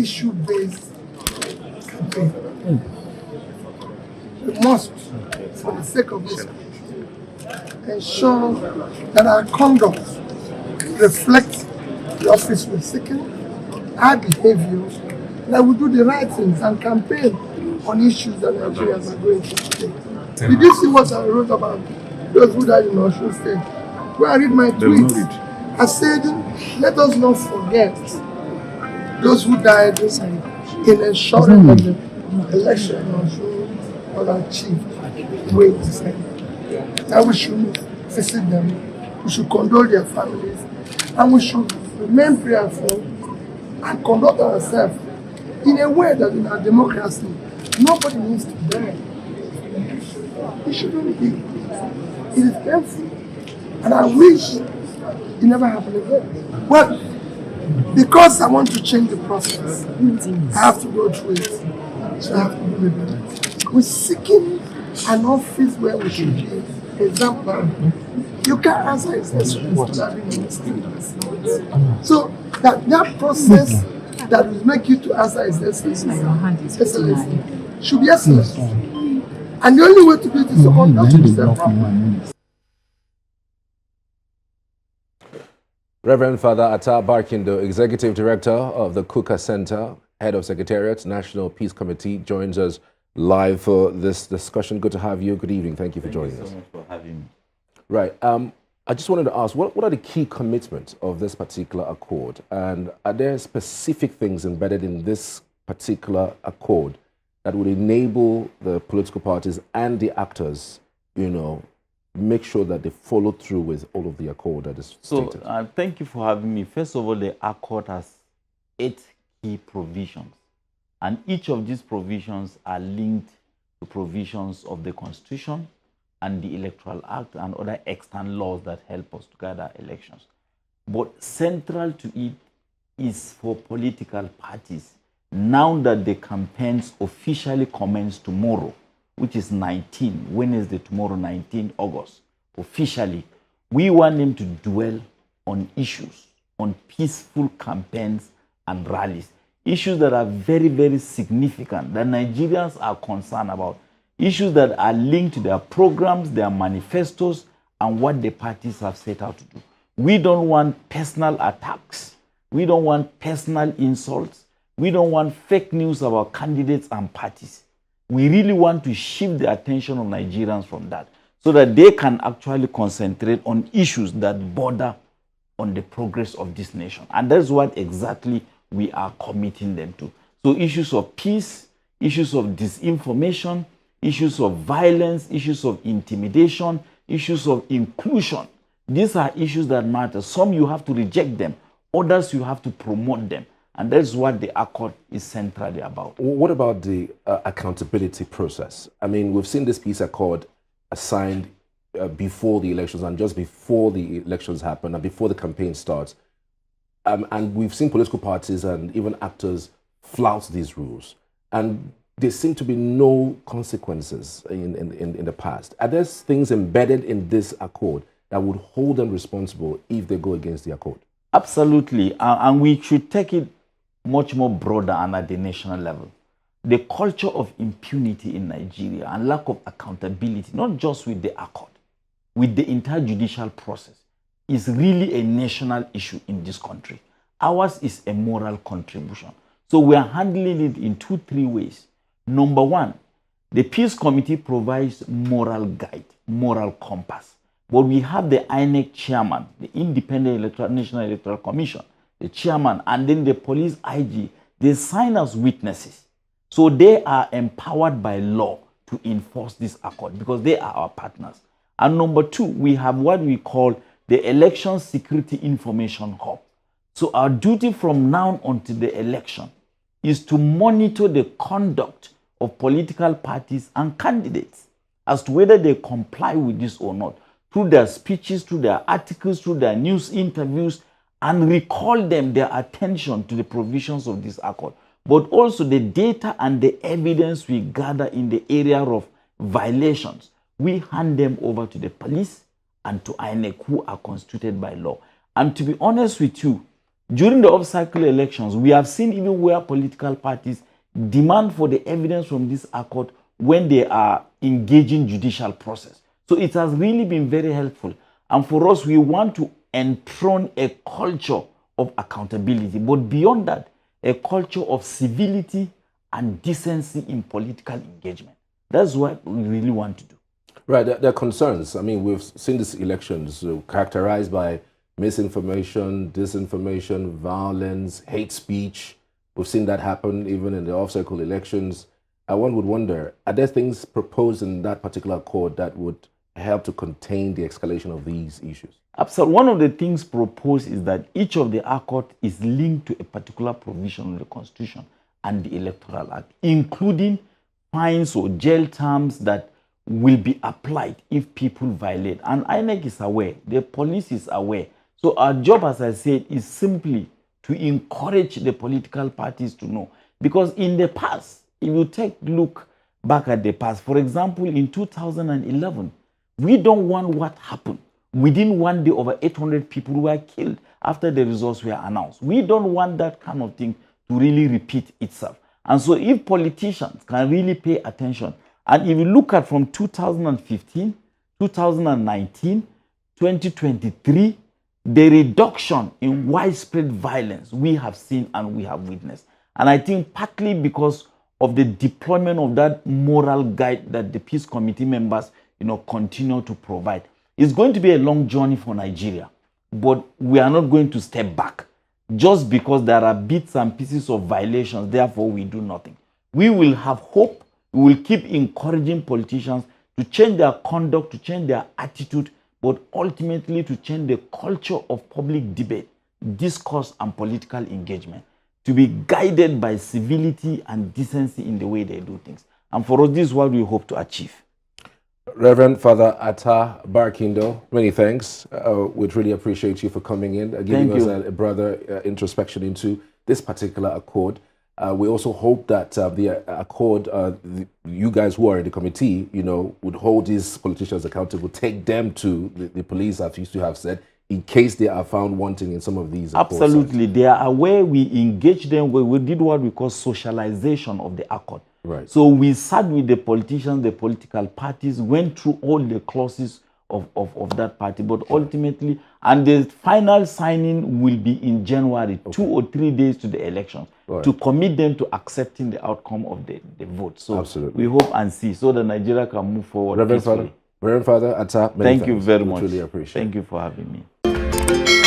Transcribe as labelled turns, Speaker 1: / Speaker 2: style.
Speaker 1: issue-based campaign. We must, for the sake of this country, ensure that our conduct reflects the office we're seeking, our behaviors, that we do the right things and campaign on issues that Nigerians are going through today. Did you see what I wrote about those who died in Osun State? When I read my tweets, I said, let us not forget those who died in ensuring that the election in Osun was achieved the way it was said. That we should visit them, we should condole their families, and we should remain prayerful and conduct ourselves in a way that in our democracy, nobody needs to die. It shouldn't be. It is painful. And I wish it never happened again. Well, because I want to change the process, I have to go through it. So I have to do it. We're seeking an office where we should be exemplary. You can't answer exceptions without being in the state. So that process that will make you to answer excellency should be excellent. And the only way to do it is to conduct yourself properly.
Speaker 2: Rev Fr Atta Barkindo, Executive Director of the Kukah Center, Head of Secretariat, National Peace Committee, joins us live for this discussion. Good to have you. Good evening. Thank you for joining us.
Speaker 3: Thank you so much for having me.
Speaker 2: Right. I just wanted to ask, what are the key commitments of this particular accord? And are there specific things embedded in this particular accord that would enable the political parties and the actors, make sure that they follow through with all of the accord that is stated?
Speaker 3: So, thank you for having me. First of all, the accord has 8 key provisions. And each of these provisions are linked to provisions of the Constitution and the Electoral Act and other external laws that help us to gather elections. But central to it is for political parties, now that the campaigns officially commence tomorrow, which is Wednesday tomorrow, 19 August, officially, we want them to dwell on issues, on peaceful campaigns and rallies, issues that are very, very significant, that Nigerians are concerned about, issues that are linked to their programs, their manifestos, and what the parties have set out to do. We don't want personal attacks. We don't want personal insults. We don't want fake news about candidates and parties. We really want to shift the attention of Nigerians from that so that they can actually concentrate on issues that border on the progress of this nation. And that's what exactly we are committing them to. So issues of peace, issues of disinformation, issues of violence, issues of intimidation, issues of inclusion. These are issues that matter. Some you have to reject them, others you have to promote them. And that's what the accord is centrally about.
Speaker 2: What about the accountability process? I mean, we've seen this peace accord signed before the elections and just before the elections happen and before the campaign starts. And we've seen political parties and even actors flout these rules. And there seem to be no consequences in the past. Are there things embedded in this accord that would hold them responsible if they go against the accord?
Speaker 3: Absolutely. And we should take it much more broader and at the national level. The culture of impunity in Nigeria and lack of accountability, not just with the accord, with the entire judicial process, is really a national issue in this country. Ours is a moral contribution. So we are handling it in 2-3 ways. Number one, the Peace Committee provides moral guide, moral compass. But we have the INEC chairman, the Independent National Electoral Commission, the chairman, and then the police IG. They sign as witnesses. So they are empowered by law to enforce this accord because they are our partners. And number two, we have what we call the Election Security Information Hub. So our duty from now until the election is to monitor the conduct of political parties and candidates as to whether they comply with this or not, through their speeches, through their articles, through their news interviews, and recall their attention to the provisions of this accord. But also the data and the evidence we gather in the area of violations, we hand them over to the police and to INEC, who are constituted by law. And to be honest with you, During the off-cycle elections, we have seen even where political parties demand for the evidence from this accord when they are engaging judicial process. So it has really been very helpful. And for us, we want to enthrone a culture of accountability, but beyond that, a culture of civility and decency in political engagement. That's what we really want to do.
Speaker 2: Right, there are concerns. I mean, we've seen these elections characterized by misinformation, disinformation, violence, hate speech. We've seen that happen even in the off-cycle elections. One would wonder, are there things proposed in that particular accord that would help to contain the escalation of these issues?
Speaker 3: Absolutely. One of the things proposed is that each of the accord is linked to a particular provision of the Constitution and the Electoral Act, including fines or jail terms that will be applied if people violate. And INEC is aware, the police is aware. So our job, as I said, is simply to encourage the political parties to know. Because in the past, if you take a look back at the past, for example, in 2011, we don't want what happened. Within one day, over 800 people were killed after the results were announced. We don't want that kind of thing to really repeat itself. And so if politicians can really pay attention, and if you look at from 2015, 2019, 2023, the reduction in widespread violence we have seen and we have witnessed. And I think partly because of the deployment of that moral guide that the peace committee members, continue to provide. It's going to be a long journey for Nigeria, but we are not going to step back just because there are bits and pieces of violations. Therefore, we do nothing. We will have hope. We will keep encouraging politicians to change their conduct, to change their attitude, but ultimately to change the culture of public debate, discourse, and political engagement, to be guided by civility and decency in the way they do things. And for us, this is what we hope to achieve.
Speaker 2: Rev Fr Atta Barkindo, many thanks. We'd really appreciate you for coming in, giving us a broader introspection into this particular accord. We also hope that the accord, you guys who are in the committee, would hold these politicians accountable, take them to the police, as you used to have said, in case they are found wanting in some of these accords.
Speaker 3: Absolutely. They are aware. We engage them. We did what we call socialization of the accord.
Speaker 2: Right.
Speaker 3: So we sat with the politicians, the political parties, went through all the clauses of that party, but ultimately, and the final signing will be in January, 2 or 3 days to the elections, to commit them to accepting the outcome of the vote. So
Speaker 2: absolutely,
Speaker 3: we hope and see so that Nigeria can move forward.
Speaker 2: Rev Fr Atta,
Speaker 3: thank you very much.
Speaker 2: Truly appreciate it.
Speaker 3: Thank you for having me.